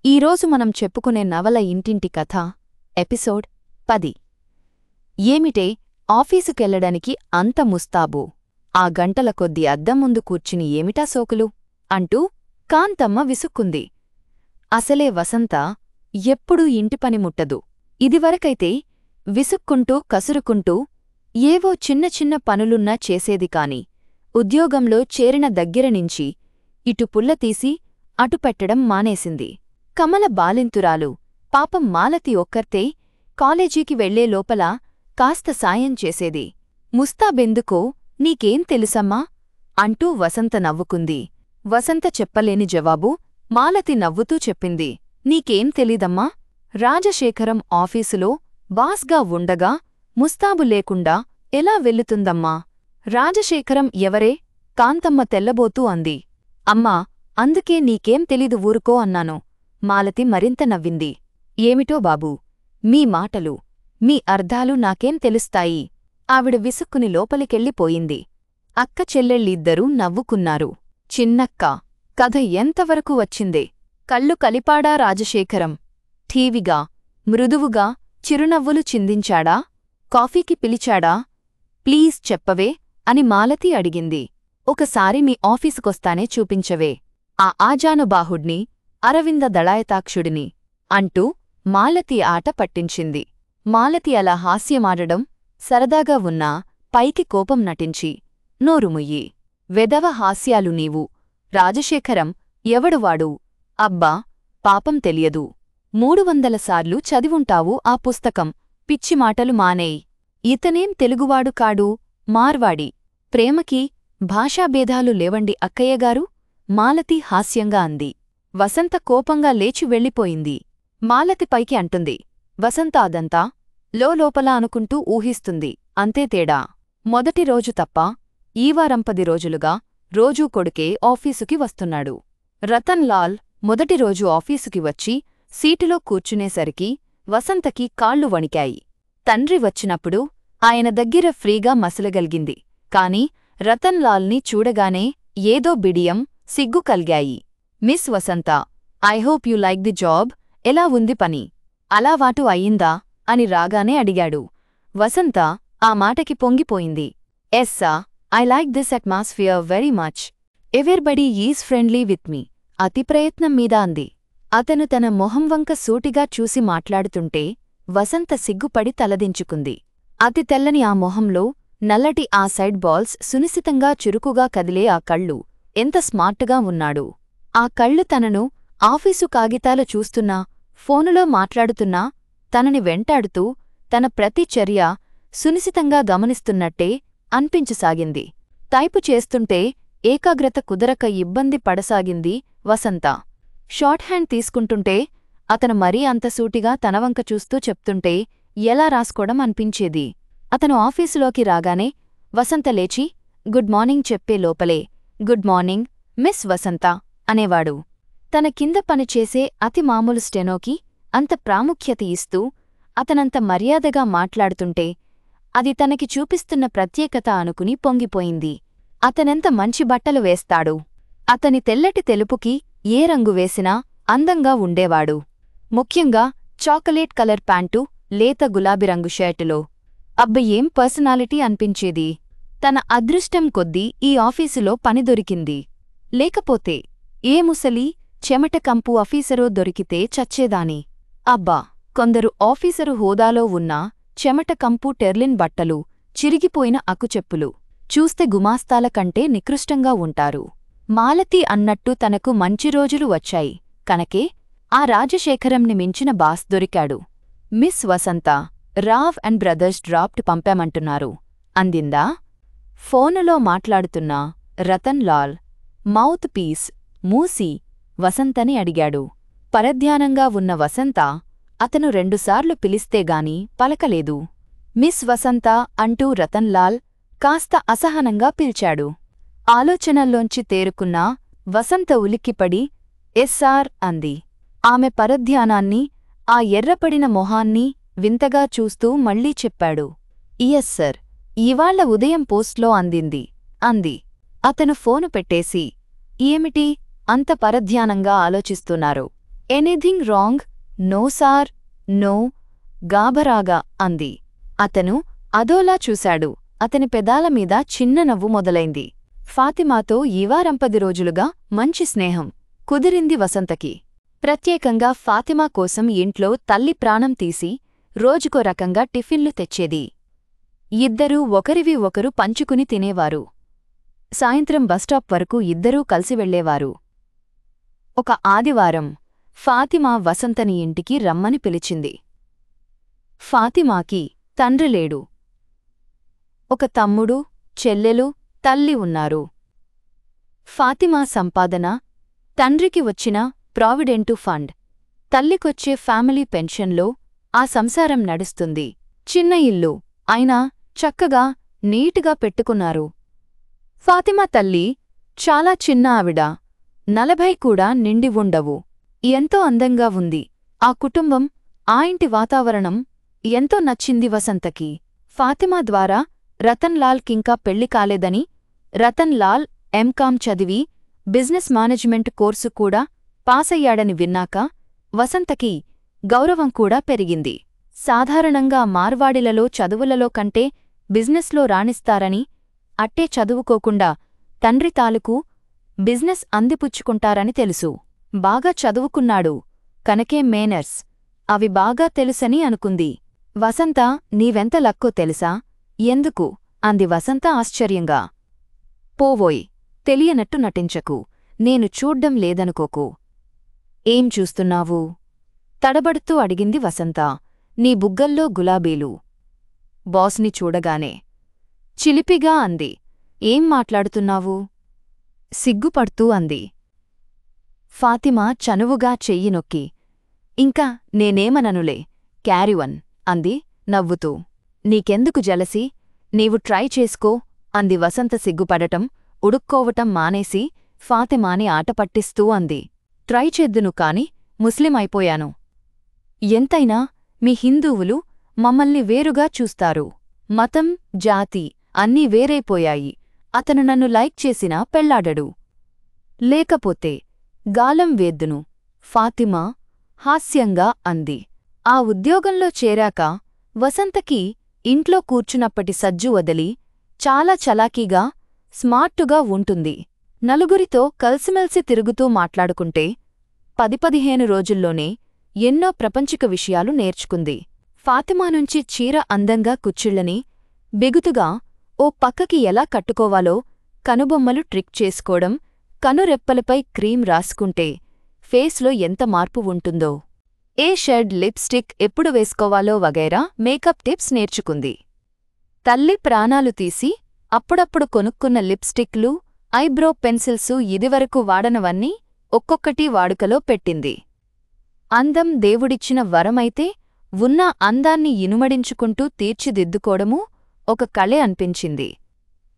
ఈరోజు మనం చెప్పుకునే నవల ఇంటింటి కథ ఎపిసోడ్ 10. ఏమిటే ఆఫీసుకెళ్లడానికి అంత ముస్తాబు? ఆ గంటల కొద్దీ అద్దం ముందు కూర్చుని ఏమిటా సోకులు అంటూ కాంతమ్మ విసుక్కుంది. అసలే వసంత ఎప్పుడూ ఇంటిపని ముట్టదు. ఇదివరకైతే విసుక్కుంటూ కసురుకుంటూ ఏవో చిన్న చిన్న పనులున్నా చేసేది కాని ఉద్యోగంలో చేరిన దగ్గరనించి ఇటు పుల్లతీసి అటు పెట్టడం మానేసింది. కమల బాలింతురాలు, పాపం మాలతి ఒక్కర్తే కాలేజీకి వెళ్లే లోపల కాస్త సాయం చేసేది. ముస్తాబెందుకో నీకేం తెలుసమ్మా అంటూ వసంత నవ్వుకుంది. వసంత చెప్పలేని జవాబు మాలతి నవ్వుతూ చెప్పింది. నీకేం తెలీదమ్మా, రాజశేఖరం ఆఫీసులో బాస్గా ఉండగా ముస్తాబు లేకుండా ఎలా వెళ్లుతుందమ్మా? రాజశేఖరం ఎవరే? కాంతమ్మ తెల్లబోతూ అంది. అమ్మా, అందుకే నీకేం తెలీదు ఊరుకో అన్నాను. మాలతి మరింత నవ్వింది. ఏమిటో బాబూ, మీ మాటలు, మీ అర్థాలు నాకేం తెలుస్తాయి? ఆవిడ విసుక్కుని లోపలికెళ్ళిపోయింది. అక్క చెల్లెళ్ళిద్దరూ నవ్వుకున్నారు. చిన్నక్క, కథ ఎంతవరకు వచ్చిందే? కళ్ళు కలిపాడా రాజశేఖరం? ఠీవిగా, మృదువుగా చిరునవ్వులు చిందించాడా? కాఫీకి పిలిచాడా? ప్లీజ్ చెప్పవే అని మాలతి అడిగింది. ఒకసారి మీ ఆఫీసుకొస్తానే చూపించవే ఆ ఆజానుబాహుడ్ని, అరవింద దళాయతాక్షుడిని అంటూ మాలతి ఆట పట్టించింది. మాలతి అలా హాస్యమాడడం సరదాగా ఉన్నా పైకి కోపం నటించి, నోరుముయ్యి, వెదవ హాస్యాలు నీవు. రాజశేఖరం ఎవడువాడు? అబ్బా, పాపం తెలియదు. 300 సార్లు చదివుంటావు ఆ పుస్తకం. పిచ్చిమాటలు మానేయ్. ఇతనేం తెలుగువాడు కాడు, మార్వాడి. ప్రేమకి భాషాభేదాలు లేవండి అక్కయ్యగారు, మాలతి హాస్యంగా అంది. వసంత కోపంగా లేచి వెళ్ళిపోయింది. మాలతి పైకి అంటుంది. వసంత అదంతా లోపల అనుకుంటూ ఊహిస్తుంది. అంతే తేడా. మొదటి రోజు తప్ప ఈవారం 10 రోజులుగా రోజూ కొడుకే ఆఫీసుకి వస్తున్నాడు. రతన్ లాల్ మొదటి రోజు ఆఫీసుకి వచ్చి సీటులో కూర్చునేసరికి వసంతకి కాళ్ళు వణికాయి. తండ్రి వచ్చినప్పుడు ఆయన దగ్గర ఫ్రీగా మసలగలిగింది. కాని రతన్ లాల్ని చూడగానే ఏదో బిడియం, సిగ్గు కల్గాయి. Miss Vasantha, I hope you like the job. ఎలా ఉంది పని? అలావాటు అయ్యిందా అని రాగానే అడిగాడు. వసంత ఆ మాటకి పొంగిపోయింది. Yes sir, I like this atmosphere very much. Everybody is friendly with me. అతి ప్రయత్నం మీద అంది. అతను తన మొహంవంక సూటిగా చూసి మాట్లాడుతుంటే వసంత సిగ్గుపడి తలదించుకుంది. అతి తెల్లని ఆ మొహంలో నల్లటి ఆ సైడ్ బాల్స్, సునిశితంగా చురుకుగా కదిలే ఆ కళ్ళు, ఎంత స్మార్ట్గా ఉన్నాడు. ఆ కళ్ళు తనను ఆఫీసు కాగితాలు చూస్తున్నా, ఫోనులో మాట్లాడుతున్నా, తనని వెంటాడుతూ తన ప్రతి చర్య సునిశితంగా గమనిస్తున్నట్టే అన్పించసాగింది. టైపు చేస్తుంటే ఏకాగ్రత కుదరక ఇబ్బంది పడసాగింది వసంత. షార్ట్ హ్యాండ్ తీసుకుంటుంటే అతను మరీ అంత సూటిగా తనవంక చూస్తూ చెప్తుంటే ఎలా రాసుకోవడం అనిపించేది. అతను ఆఫీసులోకి రాగానే వసంత లేచి గుడ్ మార్నింగ్ చెప్పే లోపలే గుడ్ మార్నింగ్ మిస్ వసంత అనేవాడు. తన కింద పనిచేసే అతి మామూలు స్టెనోకి అంత ప్రాముఖ్యత ఇస్తూ అతనంత మర్యాదగా మాట్లాడుతుంటే అది తనకి చూపిస్తున్న ప్రత్యేకత అనుకుని పొంగిపోయింది. అతనెంత మంచి బట్టలు వేస్తాడు. అతని తెల్లటి తెలుపుకి ఏ రంగు వేసినా అందంగా ఉండేవాడు. ముఖ్యంగా చాకలేట్ కలర్ ప్యాంటు, లేత గులాబీ రంగు షర్టులో అబ్బ ఏం పర్సనాలిటీ అనిపించేది. తన అదృష్టం కొద్దీ ఈ ఆఫీసులో పని దొరికింది. లేకపోతే ఏ ముసలి చెమట కంపు ఆఫీసరో దొరికితే చచ్చేదాని. అబ్బా, కొందరు ఆఫీసరు హోదాలో ఉన్నా చెమట కంపు, టెర్లిన్ బట్టలు, చిరిగిపోయిన అకుచెప్పులు చూస్తే గుమాస్తాల కంటే నికృష్టంగా ఉంటారు. మాలతి అన్నట్టు తనకు మంచి రోజులు వచ్చాయి కనకే ఆ రాజశేఖరంని మించిన బాస్ దొరికాడు. Miss Vasantha, Rao and brothers draft పంపామంటున్నారు అందిందా? ఫోనులో మాట్లాడుతున్న రతన్ లాల్ మౌత్ పీస్ మూసి వసంతని అడిగాడు. పరధ్యానంగా ఉన్న వసంత అతను 2 సార్లు పిలిస్తేగాని పలకలేదు. మిస్ వసంత అంటూ రతన్ లాల్ కాస్త అసహనంగా పిలిచాడు. ఆలోచనల్లోంచి తేరుకున్న వసంత ఉలిక్కిపడి ఎస్సార్ అంది. ఆమె పరధ్యానాన్ని, ఆ ఎర్రపడిన మొహాన్ని వింతగా చూస్తూ మళ్లీ చెప్పాడు. ఇయస్ సర్, ఇవాళ్ల ఉదయం పోస్ట్లో అంది. అతను ఫోను పెట్టేసి ఏమిటి అంత పరధ్యానంగా ఆలోచిస్తున్నారు? Anything wrong? No sir, no, గాభరాగా అంది. అతను అదోలా చూశాడు. అతని పెదాల మీద చిన్న నవ్వు మొదలైంది. ఫాతిమాతో ఈ వారం 10 రోజులుగా మంచి స్నేహం కుదిరింది వసంతకి. ప్రత్యేకంగా ఫాతిమా కోసం ఇంట్లో తల్లి ప్రాణం తీసి రోజుకో రకంగా టిఫిన్లు తెచ్చేది. ఇద్దరూ ఒకరివి ఒకరు పంచుకుని తినేవారు. సాయంత్రం బస్టాప్ వరకు ఇద్దరూ కలిసి వెళ్లేవారు. ఒక ఆదివారం ఫాతిమా వసంతని ఇంటికి రమ్మని పిలిచింది. ఫాతిమాకి తండ్రి లేడు. ఒక తమ్ముడు, చెల్లెలు, తల్లి ఉన్నారు. ఫాతిమా సంపాదన, తండ్రికి వచ్చిన ప్రావిడెంటు ఫండ్, తల్లికొచ్చే ఫ్యామిలీ పెన్షన్లో ఆ సంసారం నడుస్తుంది. చిన్న ఇల్లు అయినా చక్కగా నీటుగా పెట్టుకున్నారు. ఫాతిమా తల్లి చాలా చిన్న ఆవిడ, 40 కూడా నిండి ఉండవు. ఎంతో అందంగా ఉంది. ఆ కుటుంబం, ఆ ఇంటి వాతావరణం ఎంతో నచ్చింది వసంతకి. ఫాతిమా ద్వారా రతన్ లాల్ కింకా పెళ్లి కాలేదని, రతన్ లాల్ ఎంకామ్ చదివి బిజినెస్ మేనేజ్మెంట్ కోర్సు కూడా పాసయ్యాడని విన్నాక వసంతకి గౌరవం కూడా పెరిగింది. సాధారణంగా మార్వాడిలలో చదువులలో కంటే బిజినెస్లో రాణిస్తారని, అట్టే చదువుకోకుండా తండ్రి తాలూకు బిజినెస్ అందిపుచ్చుకుంటారని తెలుసు. బాగా చదువుకున్నాడు కనకే మేనర్స్ అవి బాగా తెలుసని అనుకుంది. వసంత, నీవెంత లక్కో తెలుసా? ఎందుకు? అంది వసంత ఆశ్చర్యంగా. పోవోయ్, తెలియనట్టు నటించకు. నేను చూడ్డం లేదనుకోకు. ఏం చూస్తున్నావు? తడబడుతూ అడిగింది వసంత. నీ బుగ్గల్లో గులాబీలు. బాస్ని చూడగానే చిలిపిగా అంది. ఏం మాట్లాడుతున్నావు? సిగ్గుపడుతూ అంది. ఫాతిమా చనువుగా చెయ్యి నొక్కి, ఇంకా నేనేమననులే, క్యారీవన్ అంది నవ్వుతూ. నీకెందుకు జలసి? నీవు ట్రై చేసుకో అంది వసంత సిగ్గుపడటం, ఉడుక్కోవటం మానేసి ఫాతిమాని ఆటపట్టిస్తూ అంది. ట్రై చేద్దును కాని ముస్లిం అయిపోయాను. ఎంతైనా మీ హిందువులు మమ్మల్ని వేరుగా చూస్తారు. మతం, జాతి అన్నీ వేరైపోయాయి. అతను నన్ను లైక్ చేసినా పెళ్లాడడు. లేకపోతే గాలం వేద్దును ఫాతిమా హాస్యంగా అంది. ఆ ఉద్యోగంలో చేరాక వసంతకి ఇంట్లో కూర్చున్నప్పటి సజ్జు వదిలి చాలా చలాకీగా, స్మార్టుగా ఉంటుంది. నలుగురితో కలిసిమెలిసి తిరుగుతూ మాట్లాడుకుంటే 10-15 రోజుల్లోనే ఎన్నో ప్రపంచిక విషయాలు నేర్చుకుంది. ఫాతిమా నుంచి చీర అందంగా కుచ్చిళ్ళని, బిగుతుగా ఓ పక్కకి ఎలా కట్టుకోవాలో కనుబొమ్మలు ట్రిక్ చేసుకోవడం, కనురెప్పలపై క్రీం రాసుకుంటే ఫేస్లో ఎంత మార్పు ఉంటుందో, ఏ షేడ్ లిప్స్టిక్ ఎప్పుడు వేసుకోవాలో వగైరా మేకప్ టిప్స్ నేర్చుకుంది. తల్లి ప్రాణాలు తీసి అప్పుడప్పుడు కొనుక్కున్న లిప్స్టిక్లు, ఐబ్రో పెన్సిల్సు ఇదివరకు వాడనవన్నీ ఒక్కొక్కటి వాడుకలో పెట్టింది. అందం దేవుడిచ్చిన వరమైతే ఉన్న అందాన్ని ఇనుమడించుకుంటూ తీర్చిదిద్దుకోవడమూ ఒక కళే అనిపించింది.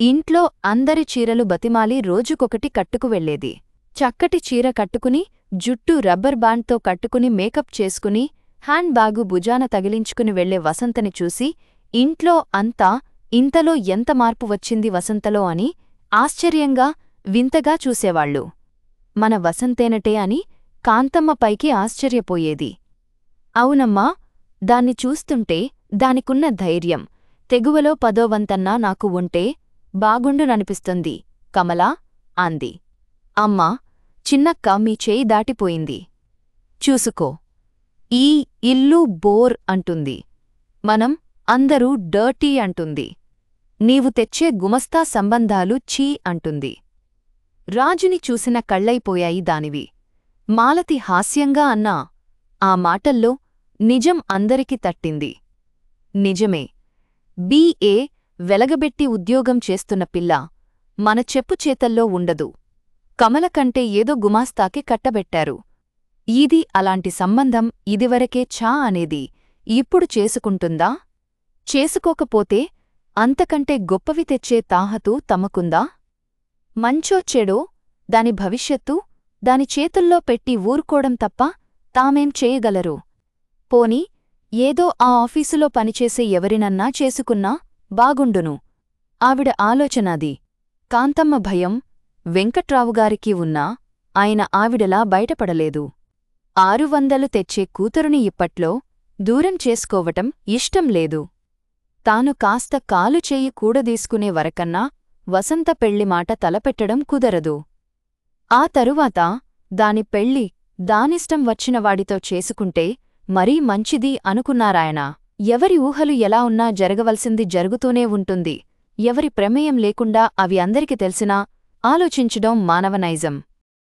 ఇంట్లో అందరి చీరలు బతిమాలి రోజుకొకటి కట్టుకు వెళ్లేది. చక్కటి చీర కట్టుకుని, జుట్టు రబ్బర్ బ్యాండ్తో కట్టుకుని మేకప్ చేసుకుని, హ్యాండ్ బ్యాగు భుజాన తగిలించుకుని వెళ్లే వసంతని చూసి ఇంట్లో అంతా ఇంతలో ఎంత మార్పు వచ్చింది వసంతలో అని ఆశ్చర్యంగా, వింతగా చూసేవాళ్లు. మన వసంతేనటే అని కాంతమ్మ పైకి ఆశ్చర్యపోయేది. అవునమ్మా, దాన్ని చూస్తుంటే దానికున్న ధైర్యం, తెగువలో 10వ వంతన్నా నాకు ఉంటే బాగుండుననిపిస్తుంది కమలా అంది. అమ్మా, చిన్నక్క మీ చేయి దాటిపోయింది. చూసుకో, ఈ ఇల్లు బోర్ అంటుంది. మనం అందరూ డర్టీ అంటుంది. నీవు తెచ్చే గుమస్తా సంబంధాలు ఛీ అంటుంది. రాజుని చూసిన కళ్ళైపోయాయి దానివి. మాలతి హాస్యంగా అన్నా ఆ మాటల్లో నిజం అందరికి తట్టింది. నిజమే, బీఏ వెలగబెట్టి ఉద్యోగం చేస్తున్న పిల్ల మన చెప్పు చేతల్లో ఉండదు. కమల కంటే ఏదో గుమాస్తాకి కట్టబెట్టారు. ఈది అలాంటి సంబంధం ఇదివరకే ఛా అనేది ఇప్పుడు చేసుకుంటుందా? చేసుకోకపోతే అంతకంటే గొప్పవి తెచ్చే తాహతూ తమకుందా? మంచో చెడో దాని భవిష్యత్తు దాని చేతుల్లో పెట్టి ఊరుకోవడం తప్ప తామేం చేయగలరు? పోనీ ఏదో ఆ ఆఫీసులో పనిచేసే ఎవరినన్నా చేసుకున్నా బాగుండును. ఆవిడ ఆలోచనాది. కాంతమ్మ భయం వెంకట్రావుగారికి ఉన్నా ఆయన ఆవిడలా బయటపడలేదు. 600 తెచ్చే కూతురుని ఇప్పట్లో దూరం చేసుకోవటం ఇష్టం లేదు. తాను కాస్త కాలు చెయ్యి కూడదీసుకునే వరకన్నా వసంత పెళ్లి మాట తలపెట్టడం కుదరదు. ఆ తరువాత దాని పెళ్లి దానిష్టం వచ్చినవాడితో చేసుకుంటే మరీ మంచిది అనుకున్నారాయన. ఎవరి ఊహలు ఎలా ఉన్నా జరగవలసింది జరుగుతూనే ఉంటుంది. ఎవరి ప్రమేయం లేకుండా అవి అందరికి తెలిసినా ఆలోచించడం మానవ నైజం.